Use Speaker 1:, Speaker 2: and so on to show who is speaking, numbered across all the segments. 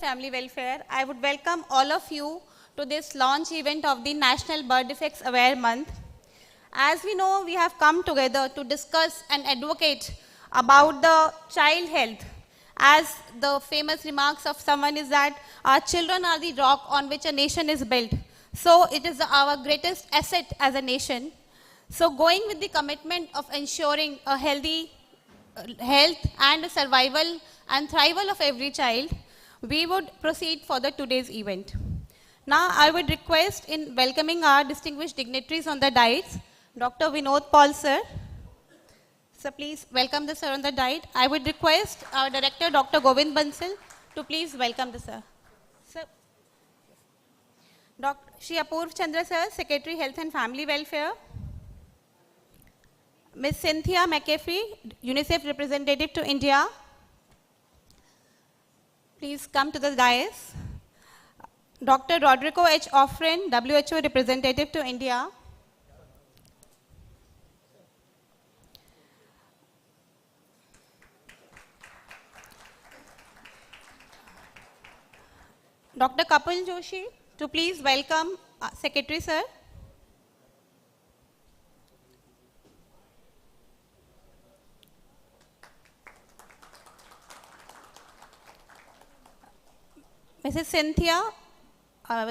Speaker 1: Family Welfare, I would welcome all of you to this launch event of the National Birth Defects Awareness Month. As we know, we have come together to discuss and advocate about the child health. As the famous remarks of someone is that our children are the rock on which a nation is built. So it is our greatest asset as a nation. So going with the commitment of ensuring a healthy health and survival and thrival of every child, we would proceed for the today's event. Now I would request in welcoming our distinguished dignitaries on the dais, Dr. Vinod Paul sir. So please welcome the sir on the dais. I would request our director Dr. Govind Bansal to please welcome the sir. Sir. Dr. Shri Apurv Chandra sir, Secretary Health and Family Welfare. Ms. Cynthia McAfee, UNICEF representative to India. Please come to the dais. Dr. Rodrigo H. Offren, WHO representative to India. Dr. Kapil Joshi, to please welcome Secretary sir. Mrs. Cynthia,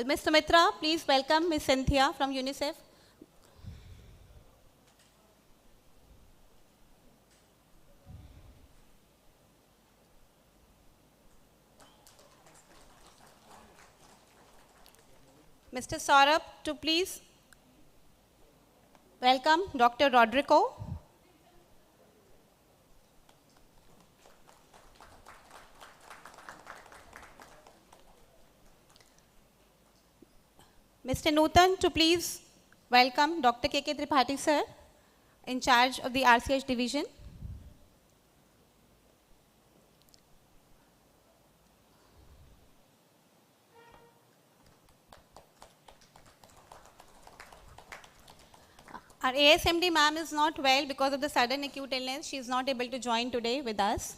Speaker 1: Ms. Sumitra, please welcome Ms. Cynthia from UNICEF. Mr. Saurabh, to please welcome Dr. Rodrigo. Mr. Nutan, to please welcome Dr. K.K. Tripathi sir, in charge of the RCH division. Our ASMD ma'am is not well because of the sudden acute illness. She is not able to join today with us.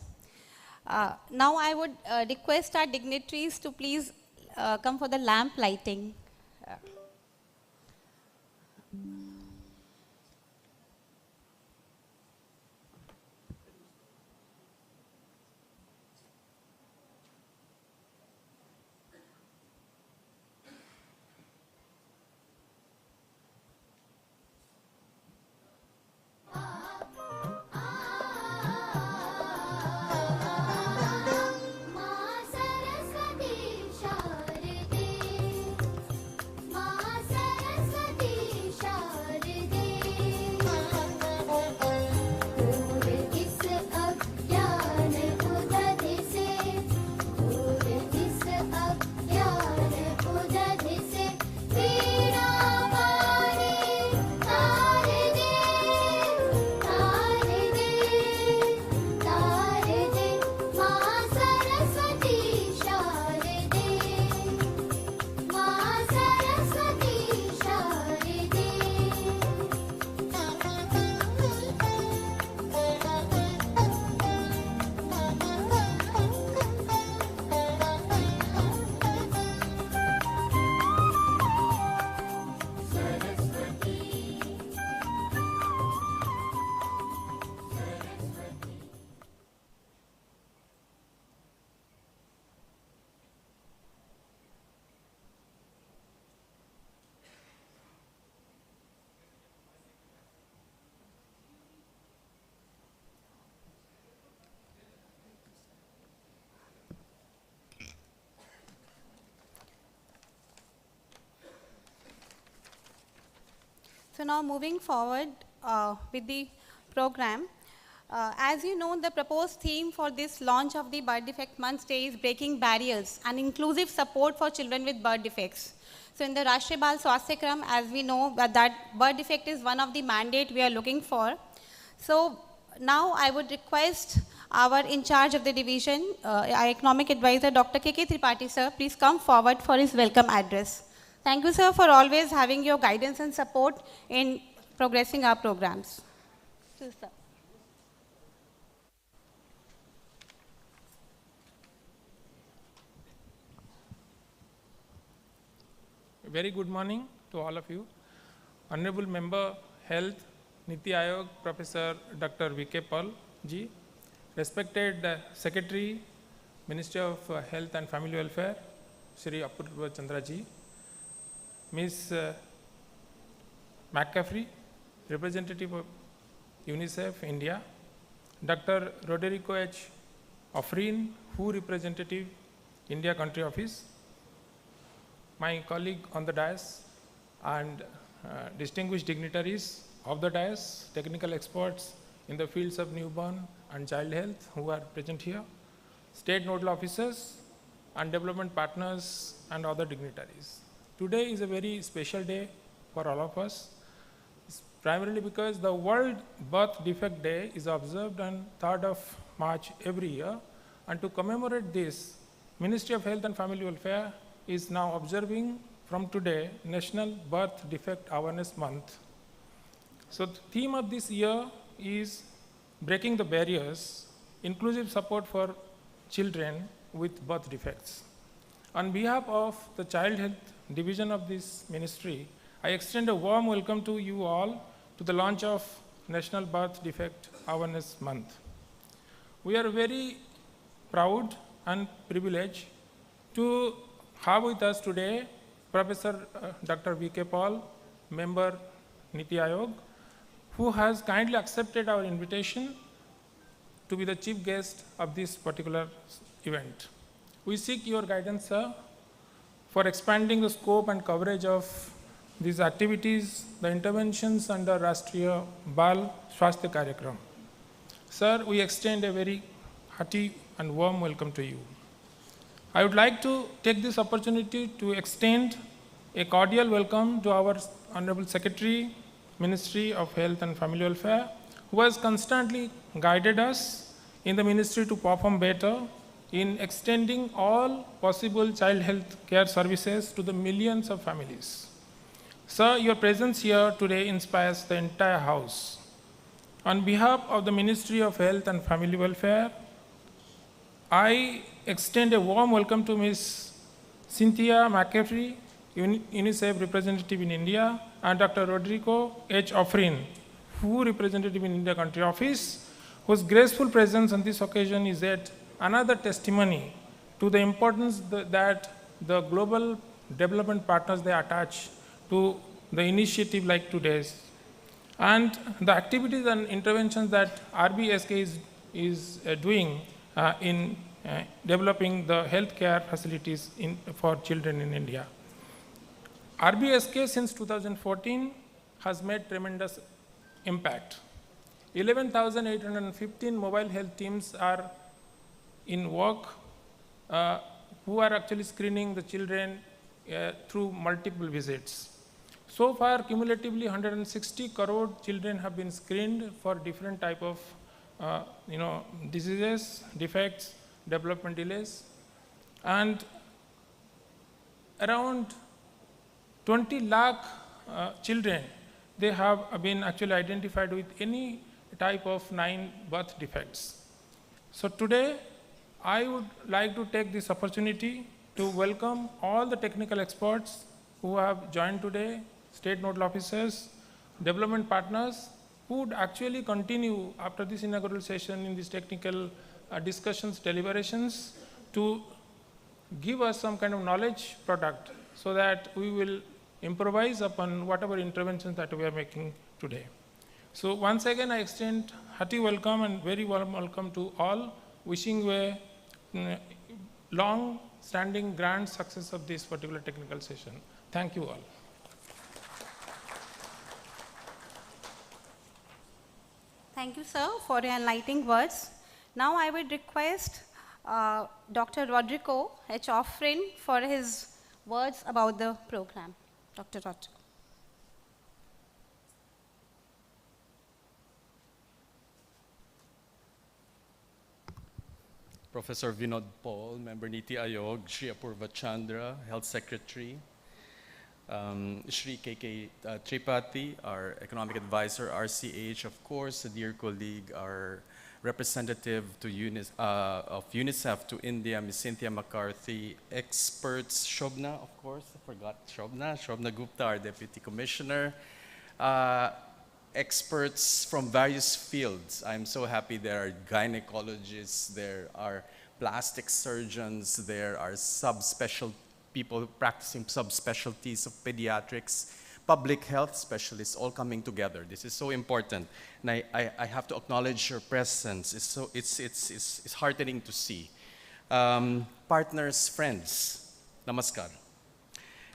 Speaker 1: Now I would request our dignitaries to please come for the lamp lighting. So now moving forward with the program, as you know, the proposed theme for this launch of the Birth Defect Month Day is breaking barriers and inclusive support for children with birth defects. So in the Rashtriya Bal Swasthya Kram, as we know that birth defect is one of the mandate we are looking for. So now I would request our in charge of the division, our economic advisor, Dr. K.K. Tripathi sir, please come forward for his welcome address. Thank you, sir, for always having your guidance and support in progressing our programs. Sir.
Speaker 2: very good morning to all of you. Honorable Member Health, Niti Aayog, Professor Dr. V.K. Paul ji, respected Secretary, Ministry of Health and Family Welfare, Shri Apurva Chandra ji, Ms. McCaffrey, representative of UNICEF India, Dr. Roderico H. Offrin, WHO representative, India Country Office, my colleague on the dais, and distinguished dignitaries of the dais, technical experts in the fields of newborn and child health who are present here, state nodal officers and development partners and other dignitaries. Today is a very special day for all of us, primarily because the World Birth Defect Day is observed on 3rd of March every year, and to commemorate this, Ministry of Health and Family Welfare is now observing from today National Birth Defect Awareness Month. So the theme of this year is breaking the barriers, inclusive support for children with birth defects. On behalf of the Child Health Division of this ministry, I extend a warm welcome to you all to the launch of National Birth Defect Awareness Month. We are very proud and privileged to have with us today Professor Dr. V.K. Paul, Member Niti Aayog, who has kindly accepted our invitation to be the chief guest of this particular event. We seek your guidance, sir, for expanding the scope and coverage of these activities, the interventions under Rashtriya Bal Swasthya Karyakram. Sir, we extend a very hearty and warm welcome to you. I would like to take this opportunity to extend a cordial welcome to our Honorable Secretary, Ministry of Health and Family Welfare, who has constantly guided us in the ministry to perform better in extending all possible child health care services to the millions of families. Sir, your presence here today inspires the entire House. On behalf of the Ministry of Health and Family Welfare, I extend a warm welcome to Ms. Cynthia McCaffrey, UNICEF representative in India, and Dr. Roderico H. Offrin, WHO representative in India Country Office, whose graceful presence on this occasion is yet another testimony to the importance that the global development partners they attach to the initiative like today's, and the activities and interventions that RBSK is doing in developing the healthcare facilities for children in India. RBSK since 2014 has made tremendous impact. 11,815 mobile health teams are in work who are actually screening the children through multiple visits. So far, cumulatively, 160 crore children have been screened for different type of diseases, defects, development delays, and around 20 lakh children, they have been actually identified with any type of 9 birth defects. So today, I would like to take this opportunity to welcome all the technical experts who have joined today, state nodal officers, development partners, who would actually continue after this inaugural session in these technical discussions, deliberations, to give us some kind of knowledge product so that we will improvise upon whatever interventions that we are making today. So once again, I extend hearty welcome and very warm welcome to all, wishing you a long-standing grand success of this particular technical session. Thank you all.
Speaker 1: Thank you, sir, for your enlightening words. Now I would request Dr. Roderico H. Offrin for his words about the program. Dr. Roderico.
Speaker 3: Professor Vinod Paul, Member Niti Aayog, Shri Apurva Chandra, Health Secretary, Shri K.K. Tripathi, our Economic Advisor, RCH, of course, a dear colleague, our representative of UNICEF to India, Ms. Cynthia McCarthy, experts, Shobna, of course, I forgot Shobna Gupta, our Deputy Commissioner, experts from various fields. I'm so happy there are gynecologists, there are plastic surgeons, there are subspecial people practicing subspecialties of pediatrics, public health specialists all coming together. This is so important. And I have to acknowledge your presence. It's heartening to see. Partners, friends, namaskar.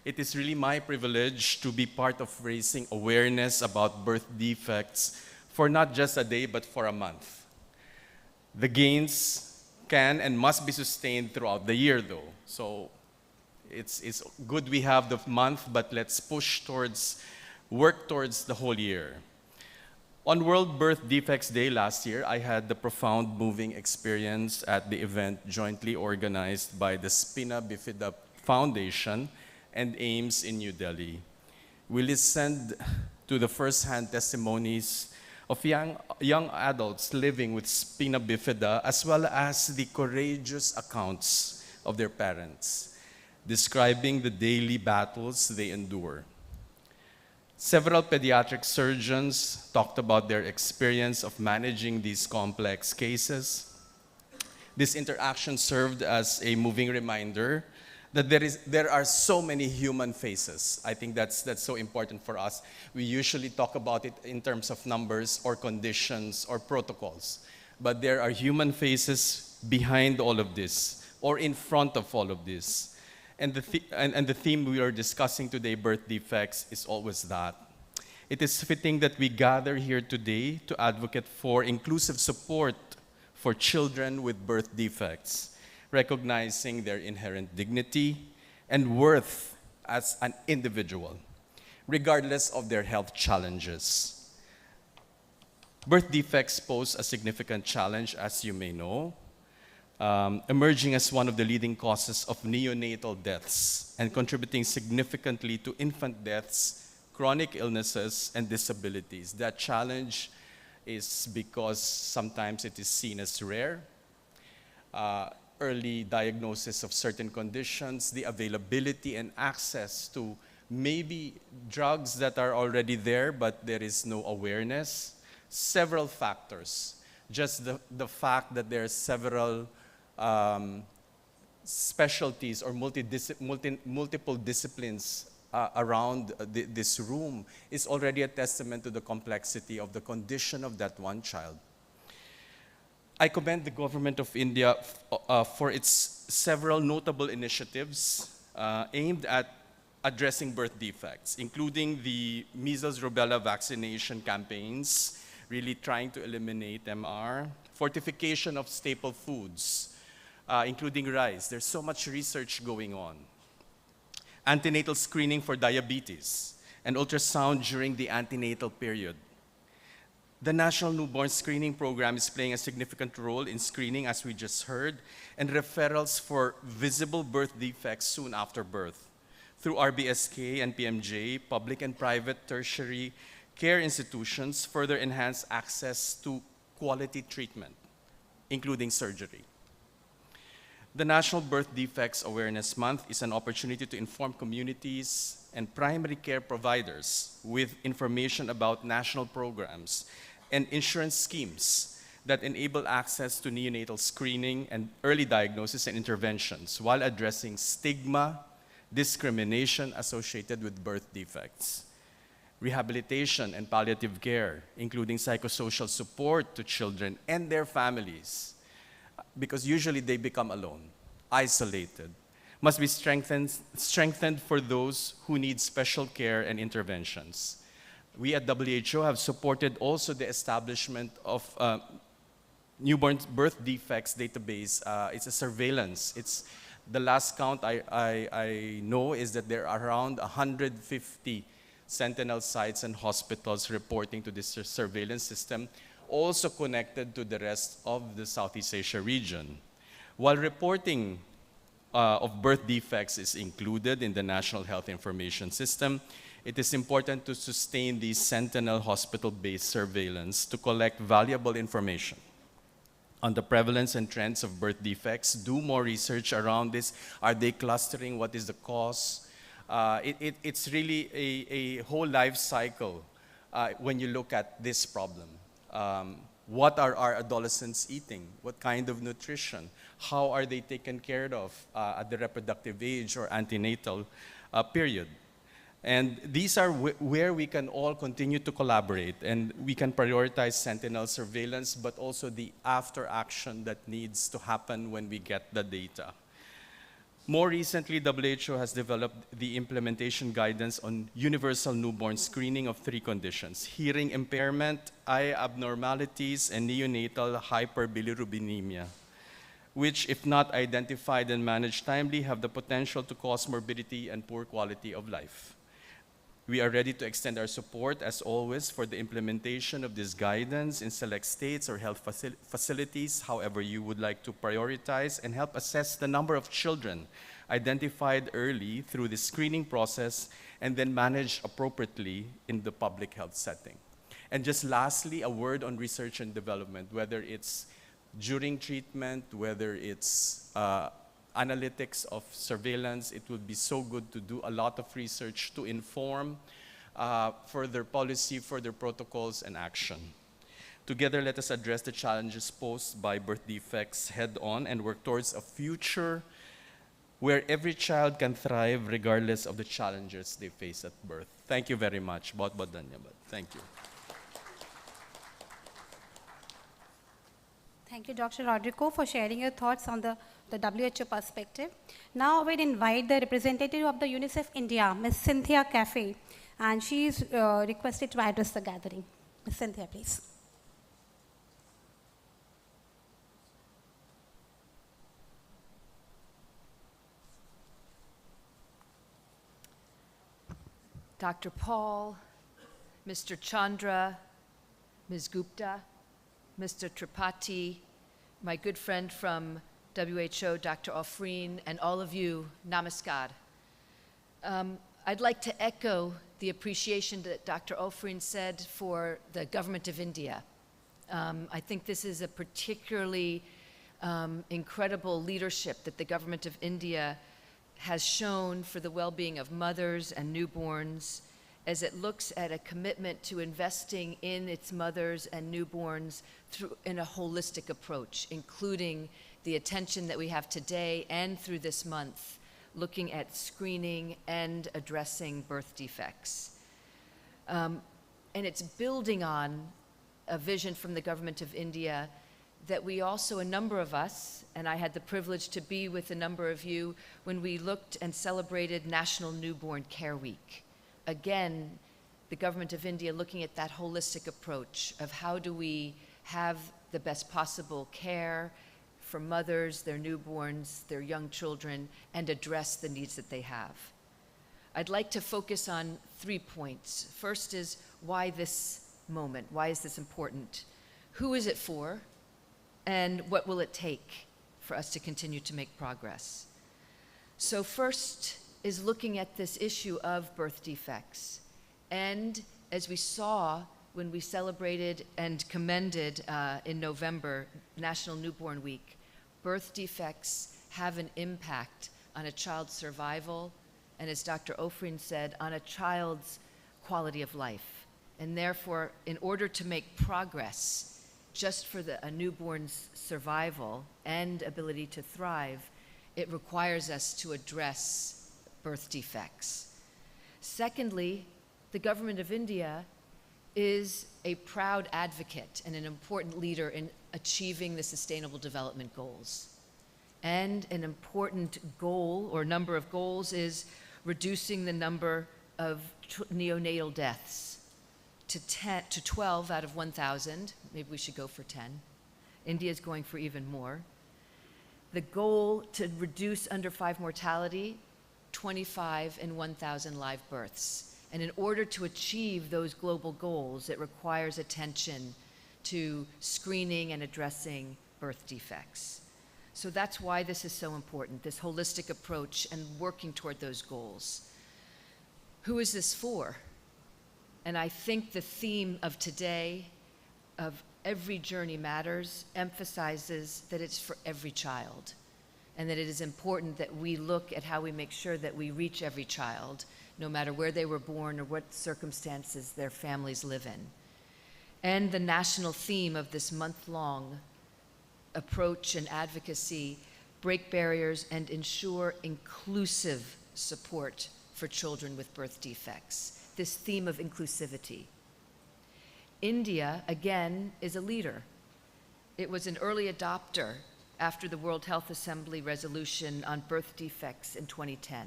Speaker 3: It is really my privilege to be part of raising awareness about birth defects for not just a day, but for a month. The gains can and must be sustained throughout the year, though. So it's good we have the month, but let's work towards the whole year. On World Birth Defects Day last year, I had the profound moving experience at the event jointly organized by the Spina Bifida Foundation and AIMS in New Delhi. We listened to the first-hand testimonies of young adults living with spina bifida, as well as the courageous accounts of their parents, describing the daily battles they endure. Several pediatric surgeons talked about their experience of managing these complex cases. This interaction served as a moving reminder that there are so many human faces. I think that's so important for us. We usually talk about it in terms of numbers or conditions or protocols, but there are human faces behind all of this or in front of all of this. And the theme we are discussing today, birth defects, is always that. It is fitting that we gather here today to advocate for inclusive support for children with birth defects, recognizing their inherent dignity and worth as an individual, regardless of their health challenges. Birth defects pose a significant challenge, as you may know, emerging as one of the leading causes of neonatal deaths and contributing significantly to infant deaths, chronic illnesses, and disabilities. That challenge is because sometimes it is seen as rare, early diagnosis of certain conditions, the availability and access to maybe drugs that are already there, but there is no awareness. Several factors. Just the fact that there are several specialties or multiple disciplines around this room is already a testament to the complexity of the condition of that one child. I commend the government of India for its several notable initiatives aimed at addressing birth defects, including the measles rubella vaccination campaigns, really trying to eliminate MR, fortification of staple foods, including rice. There's so much research going on. Antenatal screening for diabetes, and ultrasound during the antenatal period. The National Newborn Screening Program is playing a significant role in screening, as we just heard, and referrals for visible birth defects soon after birth. Through RBSK and PMJ, public and private tertiary care institutions further enhance access to quality treatment, including surgery. The National Birth Defects Awareness Month is an opportunity to inform communities and primary care providers with information about national programs and insurance schemes that enable access to neonatal screening and early diagnosis and interventions while addressing stigma, discrimination associated with birth defects. Rehabilitation and palliative care, including psychosocial support to children and their families, because usually they become alone, isolated, must be strengthened for those who need special care and interventions. We at WHO have supported also the establishment of newborn birth defects database. It's a surveillance. It's the last count I know is that there are around 150 sentinel sites and hospitals reporting to this surveillance system, also connected to the rest of the Southeast Asia region. While reporting of birth defects is included in the National Health Information System, it is important to sustain the sentinel hospital-based surveillance to collect valuable information. on the prevalence and trends of birth defects, do more research around this. Are they clustering? What is the cause? It's really a whole life cycle when you look at this problem. What are our adolescents eating? What kind of nutrition? How are they taken care of at the reproductive age or antenatal period? And these are where we can all continue to collaborate, and we can prioritize sentinel surveillance, but also the after action that needs to happen when we get the data. More recently, WHO has developed the implementation guidance on universal newborn screening of 3 conditions: hearing impairment, eye abnormalities, and neonatal hyperbilirubinemia, which, if not identified and managed timely, have the potential to cause morbidity and poor quality of life. We are ready to extend our support, as always, for the implementation of this guidance in select states or health facilities, however you would like to prioritize, and help assess the number of children identified early through the screening process and then managed appropriately in the public health setting. And just lastly, a word on research and development, whether it's during treatment, whether it's analytics of surveillance. It would be so good to do a lot of research to inform further policy, further protocols, and action. Together, let us address the challenges posed by birth defects head-on and work towards a future where every child can thrive regardless of the challenges they face at birth. Thank you very much. Bahut-bahut dhanyabad. Thank you.
Speaker 1: Thank you, Dr. Rodrigo, for sharing your thoughts on the WHO perspective. Now I will invite the representative of the UNICEF India, Ms. Cynthia Cafe, and she is requested to address the gathering. Ms. Cynthia, please.
Speaker 4: Dr. Paul, Mr. Chandra, Ms. Gupta, Mr. Tripathi, my good friend from WHO, Dr. Ofreen, and all of you, namaskar. I'd like to echo the appreciation that Dr. Ofreen said for the government of India. I think this is a particularly incredible leadership that the government of India has shown for the well-being of mothers and newborns, as it looks at a commitment to investing in its mothers and newborns in a holistic approach, including the attention that we have today and through this month, looking at screening and addressing birth defects. And it's building on a vision from the government of India that we also, a number of us, and I had the privilege to be with a number of you when we looked and celebrated National Newborn Care Week. Again, the government of India looking at that holistic approach of how do we have the best possible care for mothers, their newborns, their young children, and address the needs that they have. I'd like to focus on 3 points. First is, why this moment? Why is this important? Who is it for? And what will it take for us to continue to make progress? So first is looking at this issue of birth defects. And as we saw when we celebrated and commended in November, National Newborn Week, birth defects have an impact on a child's survival, and as Dr. Ofreen said, on a child's quality of life. And therefore, in order to make progress just for a newborn's survival and ability to thrive, it requires us to address birth defects. Secondly, the government of India is a proud advocate and an important leader in achieving the Sustainable Development Goals. And an important goal or number of goals is reducing the number of neonatal deaths to 12 out of 1,000. Maybe we should go for 10. India is going for even more. The goal to reduce under 5 mortality, 25 in 1,000 live births. And in order to achieve those global goals, it requires attention to screening and addressing birth defects. So that's why this is so important, this holistic approach and working toward those goals. Who is this for? And I think the theme of today, of Every Journey Matters emphasizes that it's for every child, and that it is important that we look at how we make sure that we reach every child, no matter where they were born or what circumstances their families live in. And the national theme of this month-long approach and advocacy: break barriers and ensure inclusive support for children with birth defects. This theme of inclusivity. India, again, is a leader. It was an early adopter after the World Health Assembly resolution on birth defects in 2010,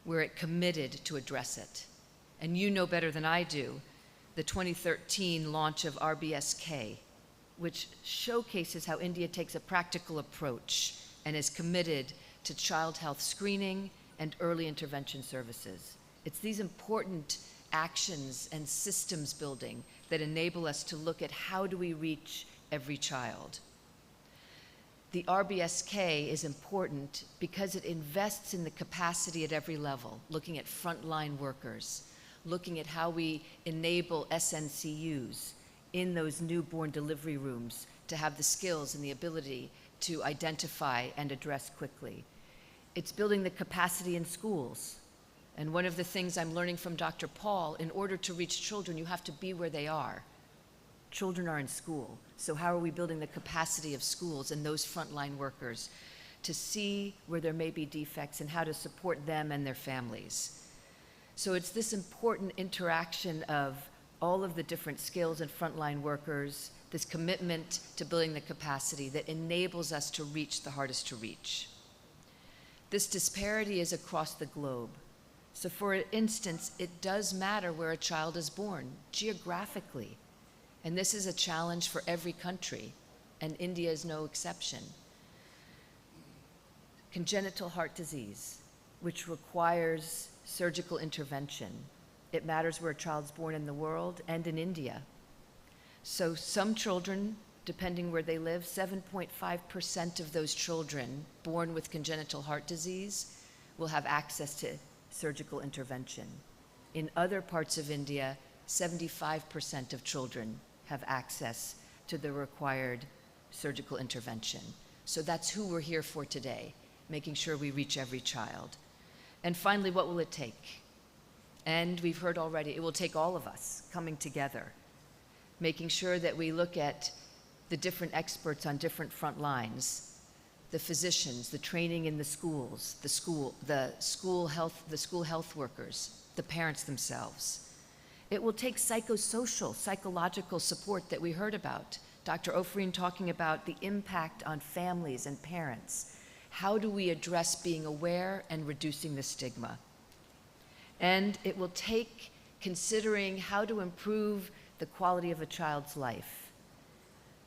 Speaker 4: where it committed to address it. And you know better than I do the 2013 launch of RBSK, which showcases how India takes a practical approach and is committed to child health screening and early intervention services. It's these important actions and systems building that enable us to look at how do we reach every child. The RBSK is important because it invests in the capacity at every level, looking at frontline workers, looking at how we enable SNCUs in those newborn delivery rooms to have the skills and the ability to identify and address quickly. It's building the capacity in schools. And one of the things I'm learning from Dr. Paul, in order to reach children, you have to be where they are. Children are in school. So how are we building the capacity of schools and those frontline workers to see where there may be defects and how to support them and their families? So it's this important interaction of all of the different skills and frontline workers, this commitment to building the capacity that enables us to reach the hardest to reach. This disparity is across the globe. So for instance, it does matter where a child is born, geographically. And this is a challenge for every country, and India is no exception. Congenital heart disease, which requires surgical intervention. It matters where a child's born in the world and in India. So some children, depending where they live, 7.5% of those children born with congenital heart disease will have access to surgical intervention. In other parts of India, 75% of children have access to the required surgical intervention. So that's who we're here for today, making sure we reach every child. And finally, what will it take? And we've heard already, it will take all of us coming together, making sure that we look at the different experts on different front lines, the physicians, the training in the schools, the school health workers, the parents themselves. It will take psychosocial, psychological support that we heard about. Dr. Ofreen talking about the impact on families and parents. How do we address being aware and reducing the stigma? And it will take considering how to improve the quality of a child's life.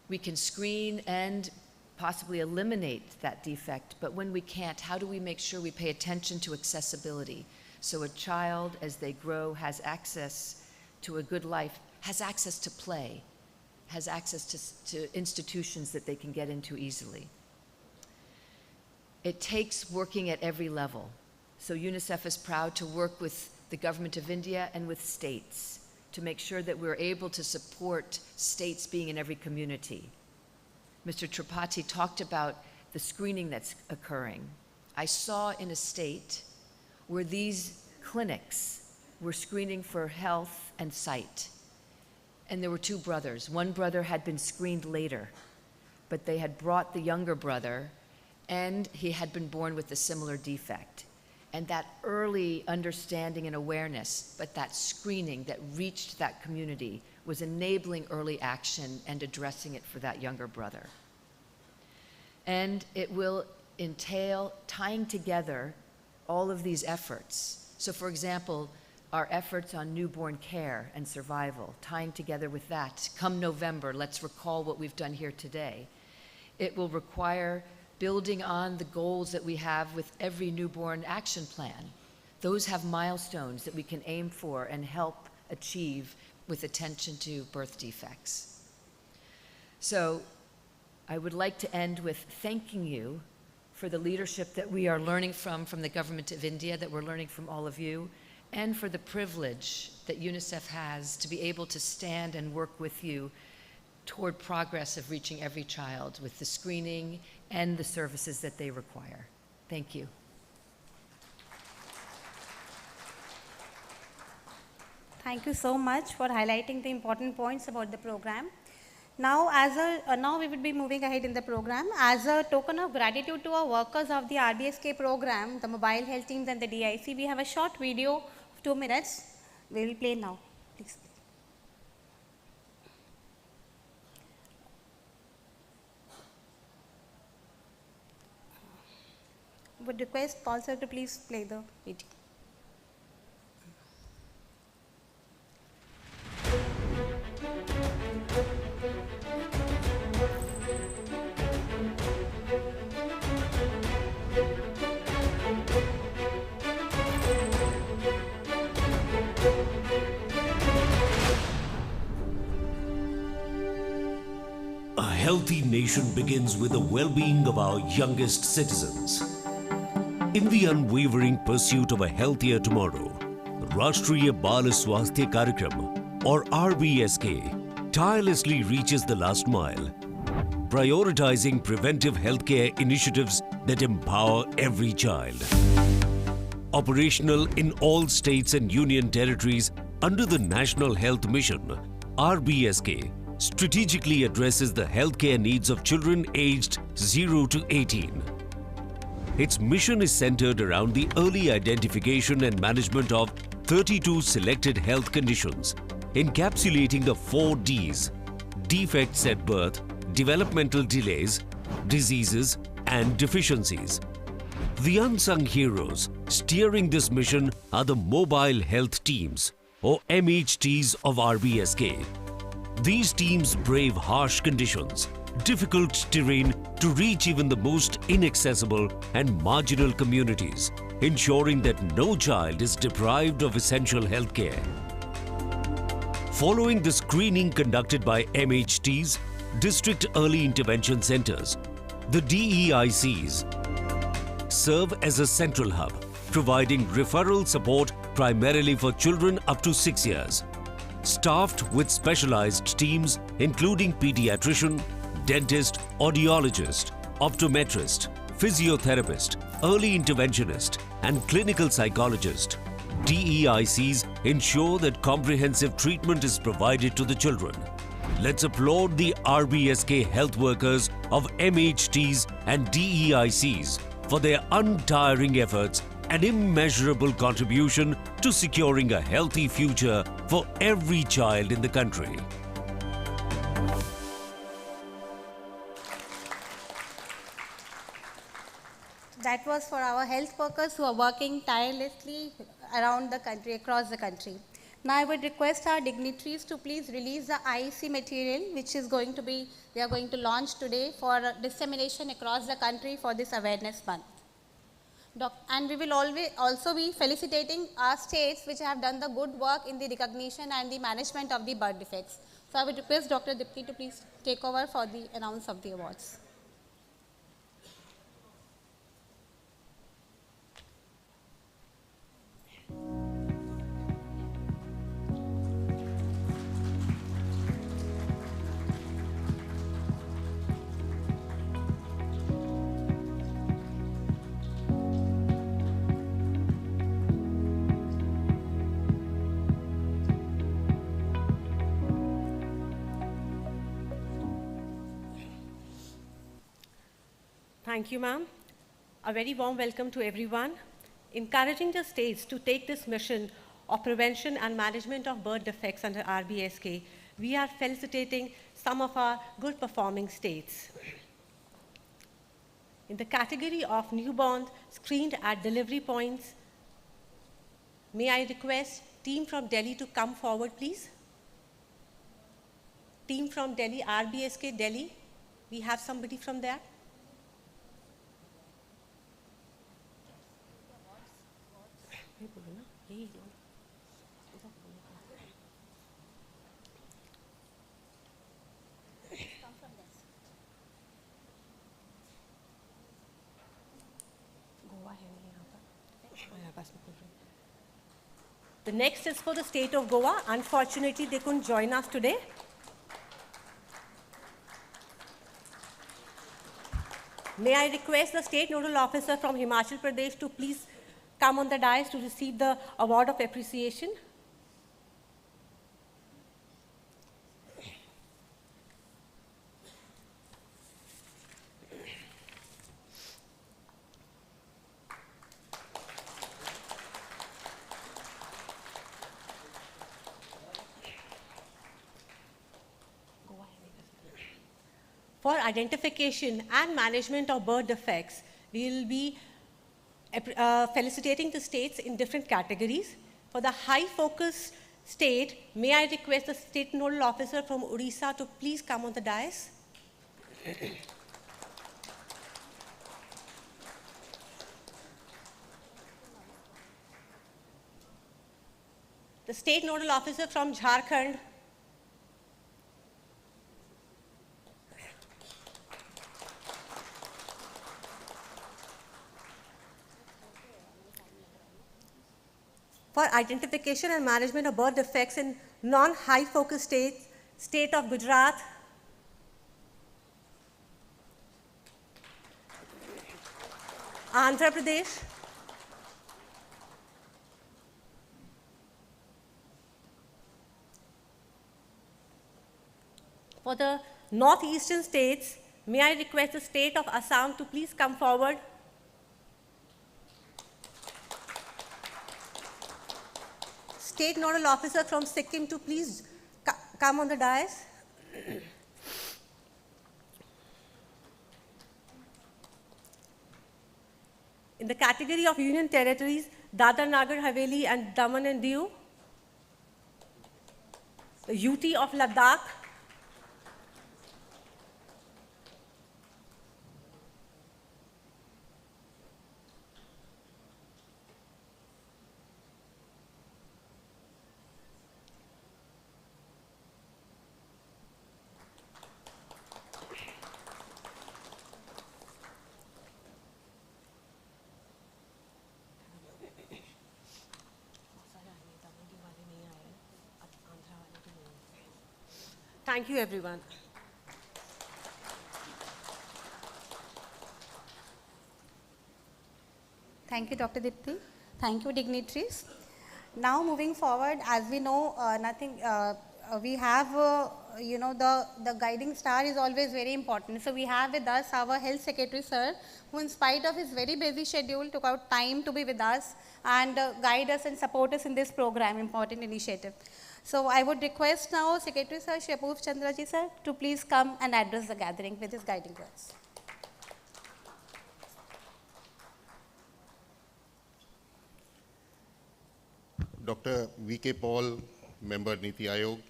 Speaker 4: We can screen and possibly eliminate that defect, but when we can't, how do we make sure we pay attention to accessibility so a child, as they grow, has access to a good life, has access to play, has access to institutions that they can get into easily. It takes working at every level. So UNICEF is proud to work with the government of India and with states to make sure that we're able to support states being in every community. Mr. Tripathi talked about the screening that's occurring. I saw in a state where these clinics were screening for health and sight. And there were two brothers. One brother had been screened later, but they had brought the younger brother, and he had been born with a similar defect. And that early understanding and awareness, but that screening that reached that community was enabling early action and addressing it for that younger brother. And it will entail tying together all of these efforts. So for example, our efforts on newborn care and survival, tying together with that. Come November, let's recall what we've done here today. It will require building on the goals that we have with every newborn action plan. Those have milestones that we can aim for and help achieve with attention to birth defects. So I would like to end with thanking you for the leadership that we are learning from the government of India, that we're learning from all of you, and for the privilege that UNICEF has to be able to stand and work with you toward progress of reaching every child with the screening and the services that they require. Thank you.
Speaker 1: Thank you so much for highlighting the important points about the program. Now, now we will be moving ahead in the program. As a token of gratitude to our workers of the RBSK program, the mobile health teams and the DIC, we have a short video of 2 minutes. We will play now, please. Would request Paul sir to please play the video.
Speaker 5: A healthy nation begins with the well-being of our youngest citizens. In the unwavering pursuit of a healthier tomorrow, Rashtriya Bal Swasthya Karyakram, or RBSK, tirelessly reaches the last mile, prioritizing preventive healthcare initiatives that empower every child. Operational in all states and union territories under the National Health Mission, RBSK strategically addresses the healthcare needs of children aged 0 to 18. Its mission is centered around the early identification and management of 32 selected health conditions, encapsulating the 4 Ds: defects at birth, developmental delays, diseases, and deficiencies. The unsung heroes steering this mission are the Mobile Health Teams, or MHTs of RBSK. These teams brave harsh conditions, difficult terrain to reach even the most inaccessible and marginal communities, ensuring that no child is deprived of essential health care. Following the screening conducted by MHTs, District Early Intervention Centers, the DEICs serve as a central hub, providing referral support primarily for children up to 6 years. Staffed with specialized teams including pediatrician, dentist, audiologist, optometrist, physiotherapist, early interventionist, and clinical psychologist, DEICs ensure that comprehensive treatment is provided to the children. Let's applaud the RBSK health workers of MHTs and DEICs for their untiring efforts and immeasurable contribution to securing a healthy future for every child in the country.
Speaker 1: That was for our health workers who are working tirelessly around the country, across the country. Now I would request our dignitaries to please release the IEC material which is going to be, we are going to launch today for dissemination across the country for this awareness month. And we will also be felicitating our states which have done the good work in the recognition and the management of the birth defects. So I would request Dr. Dipti to please take over for the announce of the awards.
Speaker 6: Thank you, ma'am. A very warm welcome to everyone. Encouraging the states to take this mission of prevention and management of birth defects under RBSK, we are felicitating some of our good performing states. In the category of newborns screened at delivery points, may I request team from Delhi to come forward, please? Team from Delhi, RBSK Delhi, we have somebody from there? The next is for the state of Goa. Unfortunately, they couldn't join us today. May I request the State Nodal Officer from Himachal Pradesh to please come on the dais to receive the award of appreciation. For identification and management of birth defects, we will be felicitating the states in different categories. For the high focus state, may I request the State Nodal Officer from Odisha to please come on the dais. The State Nodal Officer from Jharkhand. For identification and management of birth defects in non-high focus states, state of Gujarat. Andhra Pradesh. For the northeastern states, may I request the state of Assam to please come forward. State Nodal Officer from Sikkim to please come on the dais. In the category of Union Territories, Dadar Nagar Haveli and Daman and Diu, the UT of Ladakh, Thank you, everyone.
Speaker 1: Thank you, Dr. Dipti. Thank you, dignitaries. Now, moving forward, as we know, we have, the guiding star is always very important. So, we have with us our Health Secretary, sir, who in spite of his very busy schedule, took out time to be with us and guide us and support us in this program, important initiative. So, I would request now Secretary Sir, Shri Apurv Chandraji, sir, to please come and address the gathering with his guiding words.
Speaker 7: Dr. V.K. Paul, Member Niti Aayog,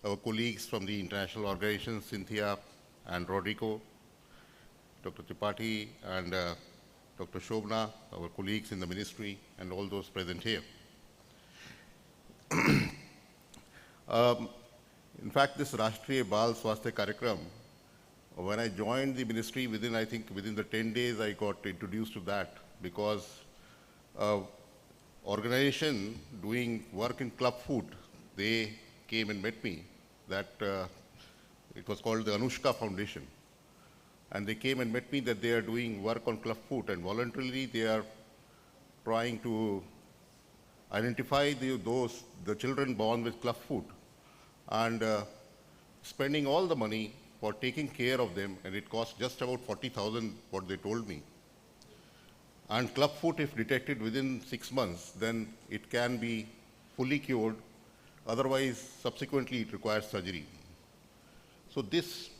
Speaker 7: our colleagues from the international organizations, Cynthia and Rodrigo, Dr. Tripathi and Dr. Shobna, our colleagues in the ministry, and all those present here. In fact, this Rashtriya Bal Swasthya Karyakram, when I joined the ministry, within the 10 days, I got introduced to that because organization doing work in club food, they came and met me. That it was called the Anushka Foundation. And they came and met me that they are doing work on club food, and voluntarily they are trying to identify the children born with club foot and spending all the money for taking care of them, and it costs just about 40,000, what they told me. And club foot, if detected within 6 months, then it can be fully cured. Otherwise, subsequently, it requires surgery. So this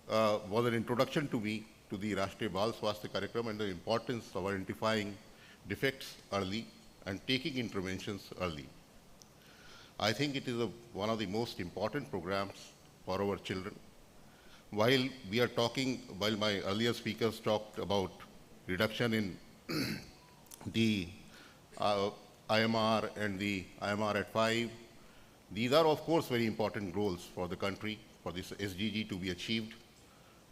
Speaker 7: was an introduction to me to the Rashtriya Bal Swasthya Karyakram and the importance of identifying defects early and taking interventions early. I think it is one of the most important programs for our children. While my earlier speakers talked about reduction in the IMR and the IMR at 5, these are of course very important goals for the country, for this SDG to be achieved.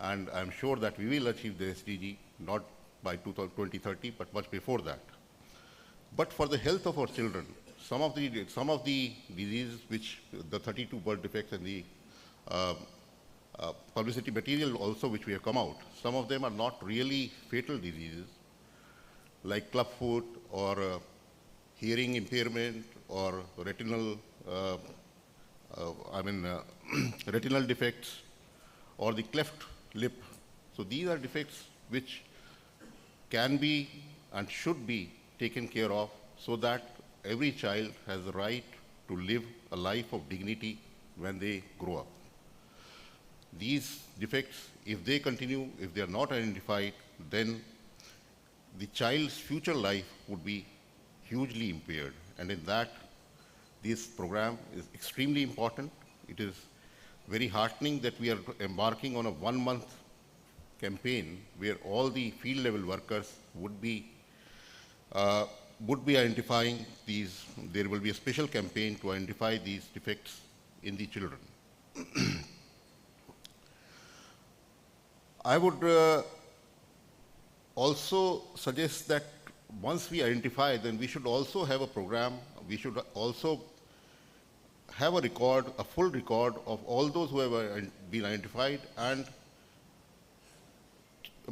Speaker 7: And I'm sure that we will achieve the SDG, not by 2030, but much before that. But for the health of our children, some of the diseases which the 32 birth defects and the publicity material also which we have come out, some of them are not really fatal diseases, like clubfoot or hearing impairment or retinal, retinal defects or the cleft lip. So these are defects which can be and should be taken care of so that every child has the right to live a life of dignity when they grow up. These defects, if they continue, if they are not identified, then the child's future life would be hugely impaired. And in that, this program is extremely important. It is very heartening that we are embarking on a 1-month campaign where all the field level workers would be identifying these. There will be a special campaign to identify these defects in the children. I would also suggest that once we identify, then we should also have a program. We should also have a record, a full record of all those who have been identified, and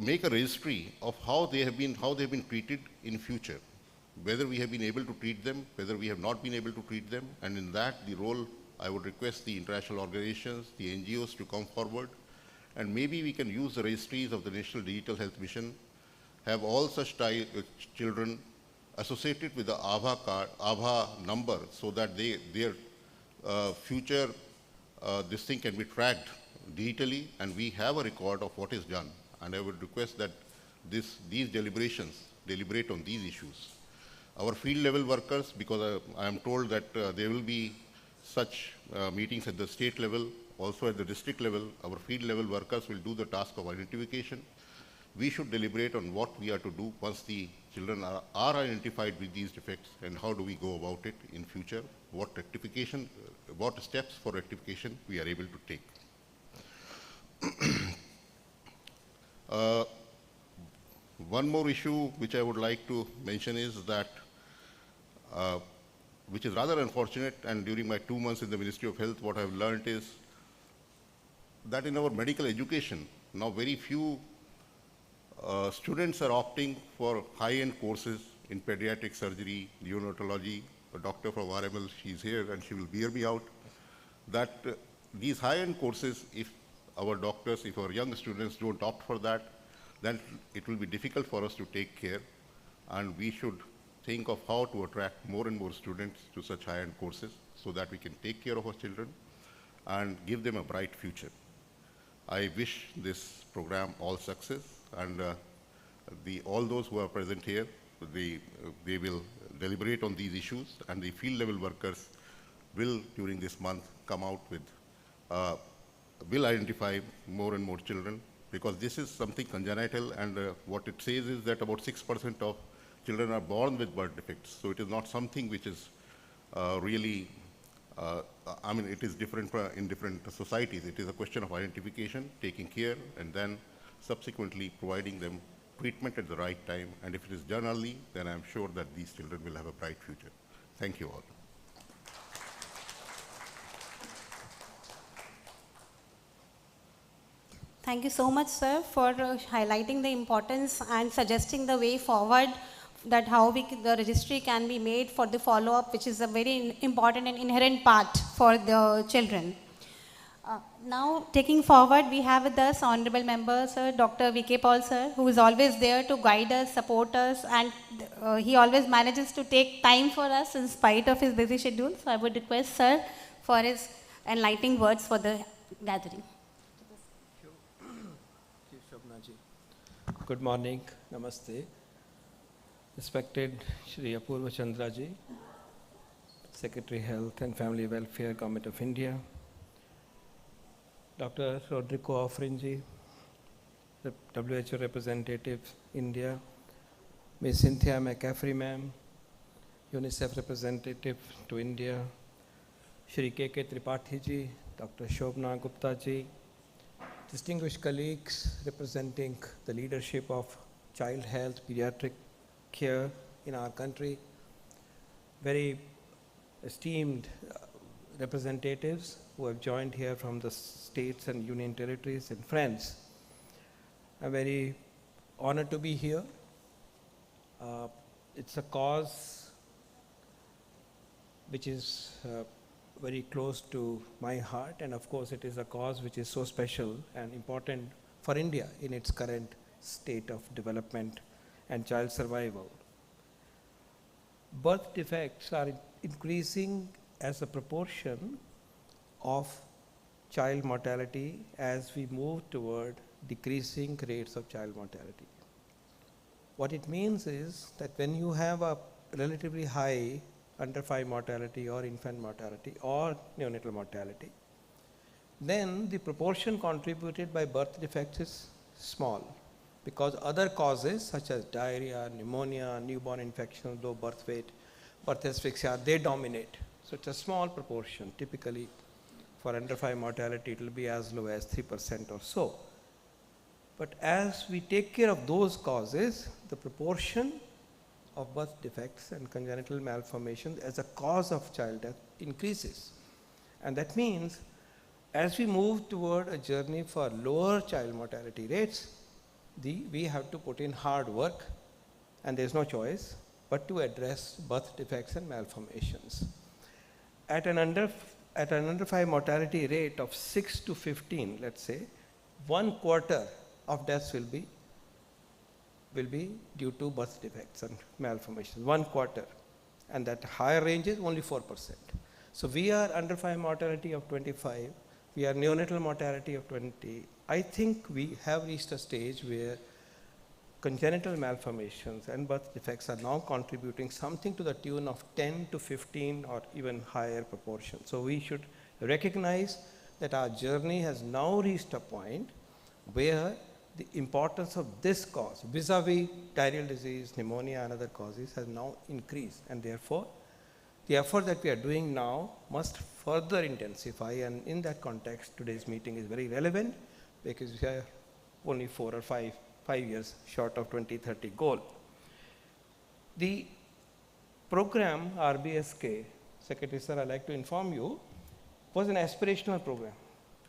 Speaker 7: make a registry of how they have been treated in future, whether we have been able to treat them, whether we have not been able to treat them. And in that, the role, I would request the international organizations, the NGOs to come forward, and maybe we can use the registries of the National Digital Health Mission, have all such children associated with the ABHA number, so that their future, this thing can be tracked digitally, and we have a record of what is done. And I would request that these deliberations deliberate on these issues. Our field level workers, because I am told that there will be such meetings at the state level, also at the district level, our field level workers will do the task of identification. We should deliberate on what we are to do once the children are identified with these defects, and how do we go about it in future, what steps for rectification we are able to take. One more issue which I would like to mention is that, which is rather unfortunate, and during my 2 months in the Ministry of Health, what I have learned is that in our medical education, now very few students are opting for high-end courses in pediatric surgery, neonatology. A doctor from RML, she's here and she will bear me out, that these high-end courses, if our doctors, if our young students don't opt for that, then it will be difficult for us to take care, and we should think of how to attract more and more students to such high-end courses so that we can take care of our children and give them a bright future. I wish this program all success, and all those who are present here, they will deliberate on these issues, and the field level workers will, during this month, come out with, will identify more and more children, because this is something congenital, and what it says is that about 6% of children are born with birth defects. So it is not something which is really, it is different in different societies. It is a question of identification, taking care, and then subsequently providing them treatment at the right time. And if it is done early, then I'm sure that these children will have a bright future. Thank you all.
Speaker 1: Thank you so much, sir, for highlighting the importance and suggesting the way forward, that how the registry can be made for the follow-up, which is a very important and inherent part for the children. Now, taking forward, we have with us Honorable Member, Sir, Dr. V.K. Paul, sir, who is always there to guide us, support us, and he always manages to take time for us in spite of his busy schedule. So I would request, sir, for his enlightening words for the gathering.
Speaker 8: Good morning, Namaste. Respected Shri Apurva Chandra ji, Secretary Health and Family Welfare, Government of India, Dr. Rodrigo Offrin ji, WHO Representative, India, Ms. Cynthia McCaffrey ma'am, UNICEF Representative to India, Shri K.K. Tripathi ji, Dr. Shobna Gupta ji, distinguished colleagues representing the leadership of child health, pediatric care in our country, very esteemed representatives who have joined here from the states and union territories and friends. I'm very honored to be here. It's a cause which is very close to my heart, and of course it is a cause which is so special and important for India in its current state of development and child survival. Birth defects are increasing as a proportion of child mortality as we move toward decreasing rates of child mortality. What it means is that when you have a relatively high under 5 mortality or infant mortality or neonatal mortality, then the proportion contributed by birth defects is small, because other causes such as diarrhea, pneumonia, newborn infection, low birth weight, birth asphyxia, they dominate. So it's a small proportion. Typically for under 5 mortality it will be as low as 3% or so. But as we take care of those causes, the proportion of birth defects and congenital malformations as a cause of child death increases. And that means as we move toward a journey for lower child mortality rates, we have to put in hard work, and there is no choice but to address birth defects and malformations. At an under 5 mortality rate of 6 to 15, let's say, 1/4 of deaths will be due to birth defects and malformations, 1/4, and that higher range is only 4%. So we are under 5 mortality of 25, we are neonatal mortality of 20. I think we have reached a stage where congenital malformations and birth defects are now contributing something to the tune of 10 to 15 or even higher proportion. So we should recognize that our journey has now reached a point where the importance of this cause vis-a-vis diarrheal disease, pneumonia and other causes has now increased, and therefore the effort that we are doing now must further intensify, and in that context today's meeting is very relevant because we are only 4 or 5 years short of 2030 goal. The program RBSK, Secretary Sir, I'd like to inform you, was an aspirational program.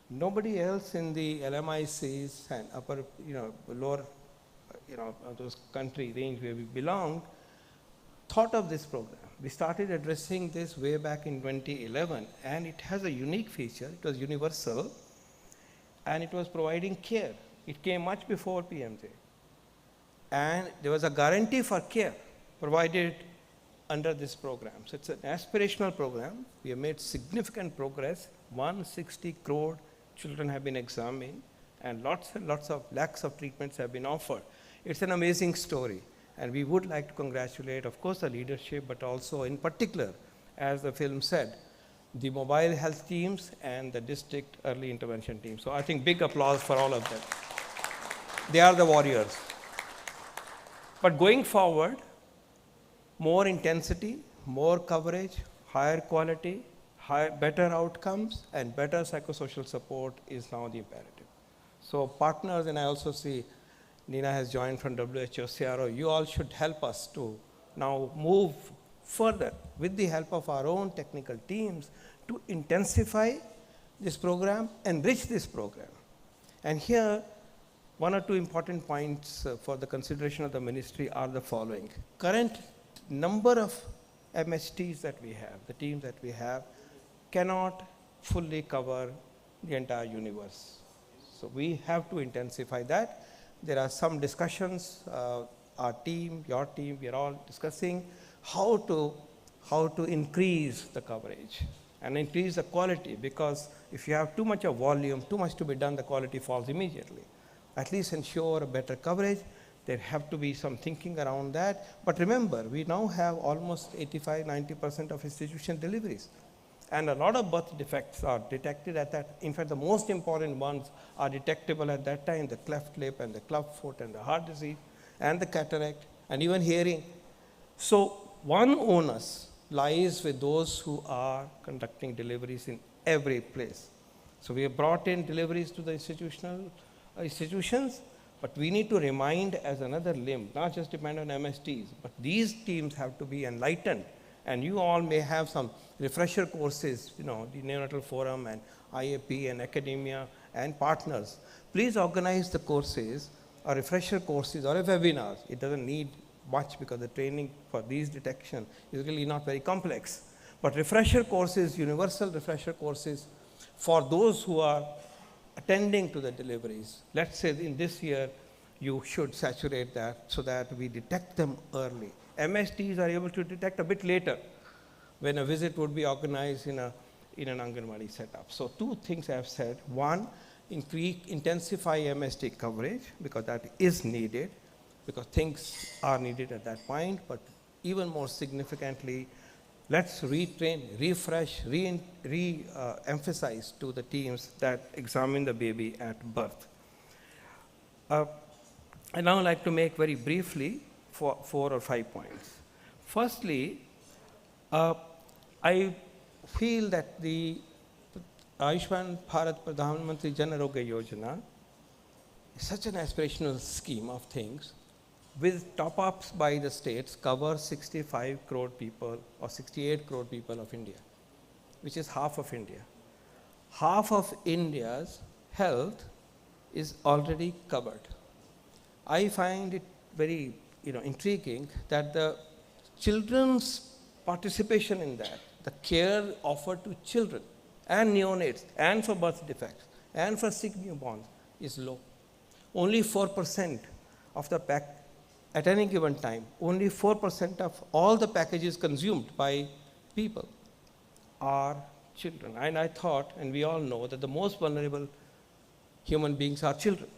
Speaker 8: Nobody else in the LMICs and upper, lower, those country range where we belonged thought of this program. We started addressing this way back in 2011, and it has a unique feature. It was universal, and it was providing care. It came much before PMJ. And there was a guarantee for care provided under this program. So it's an aspirational program. We have made significant progress. 160 crore children have been examined, and lots of lakhs of treatments have been offered. It's an amazing story, and we would like to congratulate, of course, the leadership, but also in particular, as the film said, the mobile health teams and the district early intervention team. So I think big applause for all of them. They are the warriors. But going forward, more intensity, more coverage, higher quality, better outcomes, and better psychosocial support is now the imperative. So partners, and I also see Nina has joined from WHO CRO, you all should help us to now move further with the help of our own technical teams to intensify this program, enrich this program. And here, 1 or 2 important points for the consideration of the ministry are the following. Current number of MHTs that we have, the teams that we have, cannot fully cover the entire universe. So we have to intensify that. There are some discussions, our team, your team, we are all discussing how to increase the coverage and increase the quality, because if you have too much of volume, too much to be done, the quality falls immediately. At least ensure a better coverage. There have to be some thinking around that. But remember, we now have almost 85–90% of institution deliveries. And a lot of birth defects are detected at that. In fact, the most important ones are detectable at that time, the cleft lip and the club foot and the heart disease and the cataract and even hearing. So one onus lies with those who are conducting deliveries in every place. So we have brought in deliveries to the institutions, but we need to remind as another limb, not just depend on MSTs, but these teams have to be enlightened And you all may have some refresher courses, the Neonatal Forum and IAP and academia and partners. Please organize the courses or refresher courses or a webinar. It doesn't need much because the training for these detection is really not very complex. But refresher courses, universal refresher courses for those who are attending to the deliveries. Let's say in this year, you should saturate that so that we detect them early. MSTs are able to detect a bit later when a visit would be organized in an Anganwadi setup. So 2 things I have said. One, intensify MST coverage because that is needed, because things are needed at that point, but even more significantly, let's retrain, refresh, re-emphasize to the teams that examine the baby at birth. I now like to make very briefly 4 or 5 points. Firstly, I feel that the Ayushman Bharat Pradhan Mantri Jan Arogya Yojana is such an aspirational scheme of things with top-ups by the states cover 65 crore people or 68 crore people of India, which is half of India. Half of India's health is already covered. I find it very intriguing that the children's participation in that, the care offered to children and neonates and for birth defects and for sick newborns is low. Only 4% of the pack at any given time, only 4% of all the packages consumed by people are children. And I thought, and we all know, that the most vulnerable human beings are children.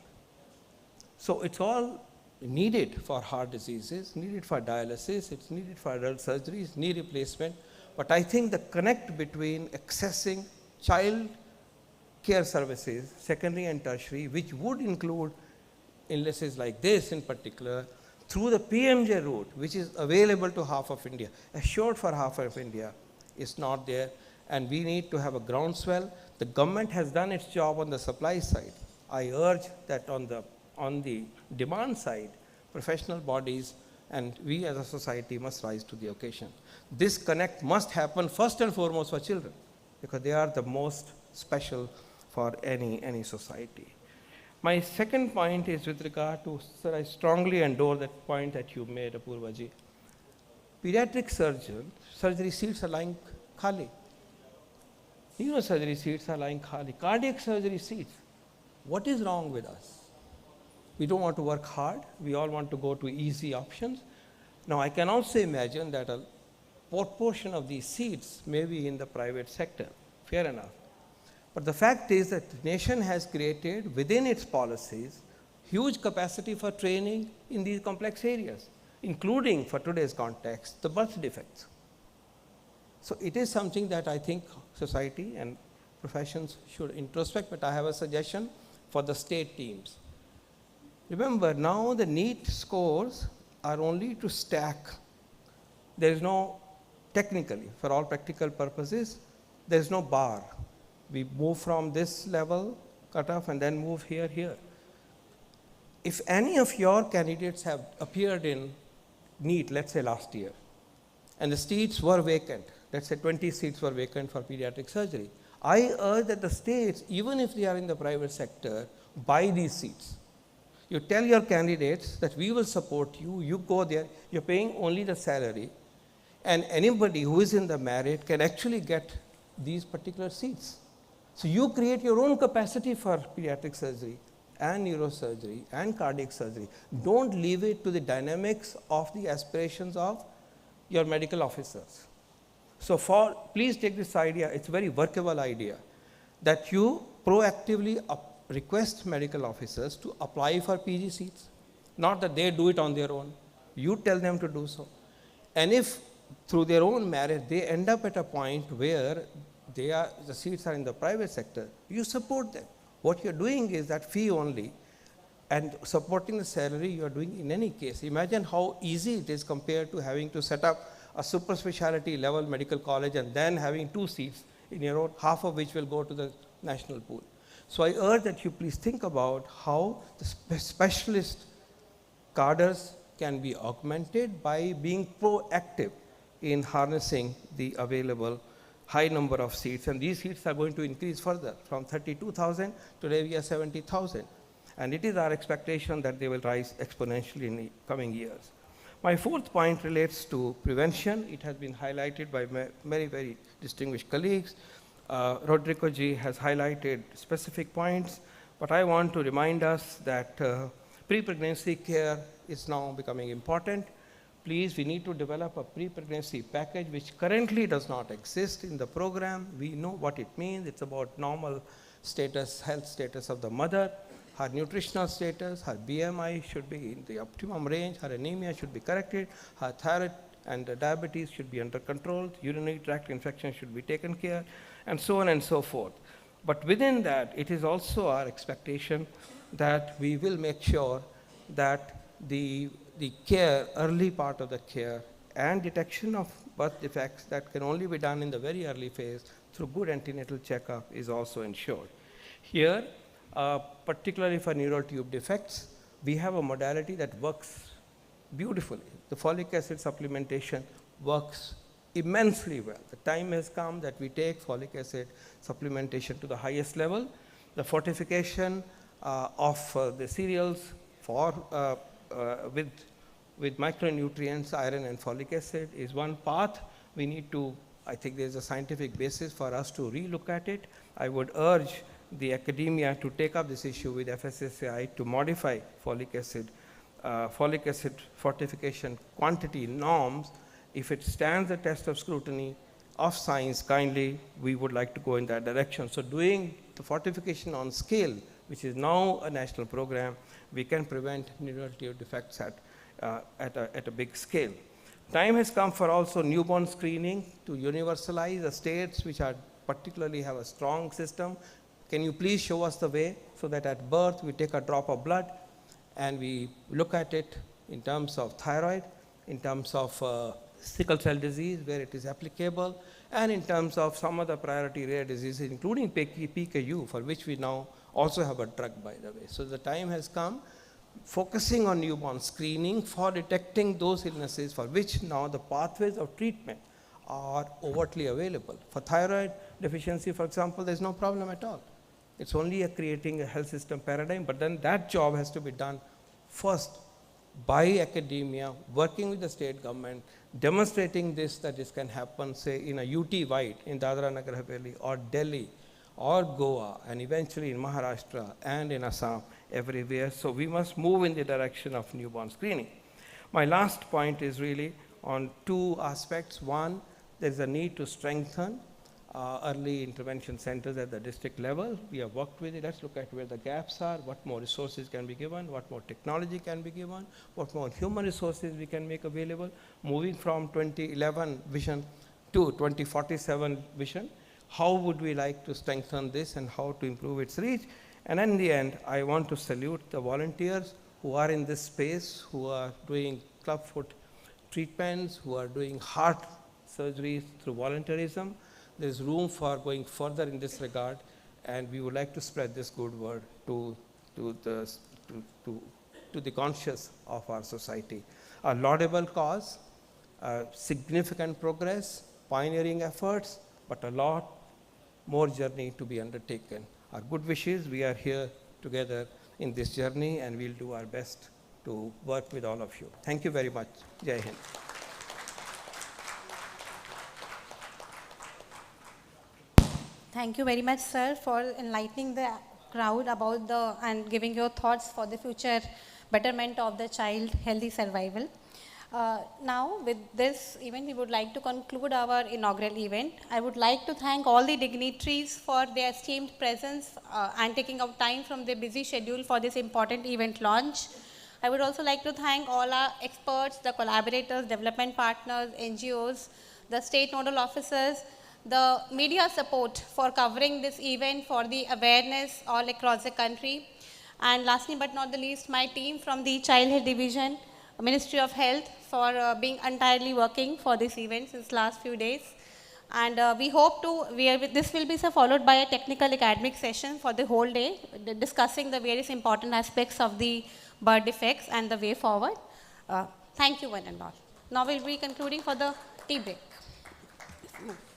Speaker 8: So it's all needed for heart diseases, needed for dialysis, it's needed for adult surgeries, knee replacement. But I think the connect between accessing child care services, secondary and tertiary, which would include illnesses like this in particular, through the PMJ route, which is available to half of India, assured for half of India, is not there. And we need to have a groundswell. The government has done its job on the supply side. I urge that on the demand side, professional bodies and we as a society must rise to the occasion. This connect must happen first and foremost for children, because they are the most special for any society. My second point is with regard to, sir, I strongly endorse that point that you made, Apurvaji. Pediatric surgery seats are lying khali. Neurosurgery seats are lying khali. Cardiac surgery seats. What is wrong with us? We don't want to work hard. We all want to go to easy options. Now, I can also imagine that a portion of these seats may be in the private sector. Fair enough. But the fact is that the nation has created within its policies huge capacity for training in these complex areas, including, for today's context, the birth defects. So it is something that I think society and professions should introspect, but I have a suggestion for the state teams. Remember, now the NEET scores are only to stack. There is no, technically, for all practical purposes, there is no bar. We move from this level cutoff and then move here. If any of your candidates have appeared in NEET, let's say last year, and the seats were vacant, let's say 20 seats were vacant for pediatric surgery, I urge that the states, even if they are in the private sector, buy these seats. You tell your candidates that we will support you, you go there, you're paying only the salary, and anybody who is in the merit can actually get these particular seats. So you create your own capacity for pediatric surgery and neurosurgery and cardiac surgery. Don't leave it to the dynamics of the aspirations of your medical officers. So please take this idea, it's a very workable idea, that you proactively request medical officers to apply for PG seats, not that they do it on their own. You tell them to do so. And if through their own merit they end up at a point where the seats are in the private sector, you support them. What you're doing is that fee only, and supporting the salary you are doing in any case. Imagine how easy it is compared to having to set up a super specialty level medical college and then having 2 seats in your own, half of which will go to the national pool. So I urge that you please think about how the specialist cadres can be augmented by being proactive. in harnessing the available high number of seats. And these seats are going to increase further. From 32,000, today we are 70,000. And it is our expectation that they will rise exponentially in the coming years. My fourth point relates to prevention. It has been highlighted by very, very distinguished colleagues. Rodrigo G has highlighted specific points, but I want to remind us that pre-pregnancy care is now becoming important. Please, we need to develop a pre-pregnancy package which currently does not exist in the program. We know what it means. It's about normal status, health status of the mother. Her nutritional status, her BMI should be in the optimum range, her anemia should be corrected, her thyroid and diabetes should be under control, urinary tract infection should be taken care, and so on and so forth. But within that, it is also our expectation that we will make sure that the care, early part of the care, and detection of birth defects that can only be done in the very early phase through good antenatal checkup is also ensured. Here, particularly for neural tube defects, we have a modality that works beautifully. The folic acid supplementation works immensely well. The time has come that we take folic acid supplementation to the highest level. The fortification of the cereals for, with micronutrients, iron and folic acid is one path. We need to, I think there is a scientific basis for us to relook at it. I would urge the academia to take up this issue with FSSAI to modify folic acid fortification quantity norms. If it stands the test of scrutiny of science, kindly, we would like to go in that direction. So doing the fortification on scale, which is now a national program, we can prevent neural tube defects at a big scale. Time has come for also newborn screening to universalize the states which are particularly have a strong system. Can you please show us the way so that at birth we take a drop of blood and we look at it in terms of thyroid, in terms of sickle cell disease where it is applicable, and in terms of some other priority rare diseases including PKU, for which we now also have a drug, by the way. So the time has come focusing on newborn screening for detecting those illnesses for which now the pathways of treatment are overtly available. For thyroid deficiency, for example, there's no problem at all. It's only creating a health system paradigm, but then that job has to be done first by academia, working with the state government, demonstrating this, that this can happen, say, in a UT wide, in Dadra Nagar Haveli, or Delhi, or Goa, and eventually in Maharashtra and in Assam, everywhere. So we must move in the direction of newborn screening. My last point is really on two aspects. One, there is a need to strengthen early intervention centers at the district level. We have worked with it. Let's look at where the gaps are, what more resources can be given, what more technology can be given, what more human resources we can make available, moving from 2011 vision to 2047 vision. How would we like to strengthen this and how to improve its reach? And in the end, I want to salute the volunteers who are in this space, who are doing clubfoot treatments, who are doing heart surgeries through volunteerism. There is room for going further in this regard, and we would like to spread this good word to the conscious of our society. A laudable cause, significant progress, pioneering efforts, but a lot more journey to be undertaken. Our good wishes, we are here together in this journey, and we'll do our best to work with all of you. Thank you very much. Jai Hind.
Speaker 1: Thank you very much, sir, for enlightening the crowd about and giving your thoughts for the future betterment of the child healthy survival. Now, with this event, we would like to conclude our inaugural event. I would like to thank all the dignitaries for their esteemed presence and taking out time from their busy schedule for this important event launch. I would also like to thank all our experts, the collaborators, development partners, NGOs, the state nodal officers, the media support for covering this event for the awareness all across the country. And lastly but not the least, my team from the Child Health Division, Ministry of Health, for being entirely working for this event since last few days. And we hope to, this will be followed by a technical academic session for the whole day, discussing the various important aspects of the birth defects and the way forward. Thank you one and all. Now we'll be concluding for the tea break. Move.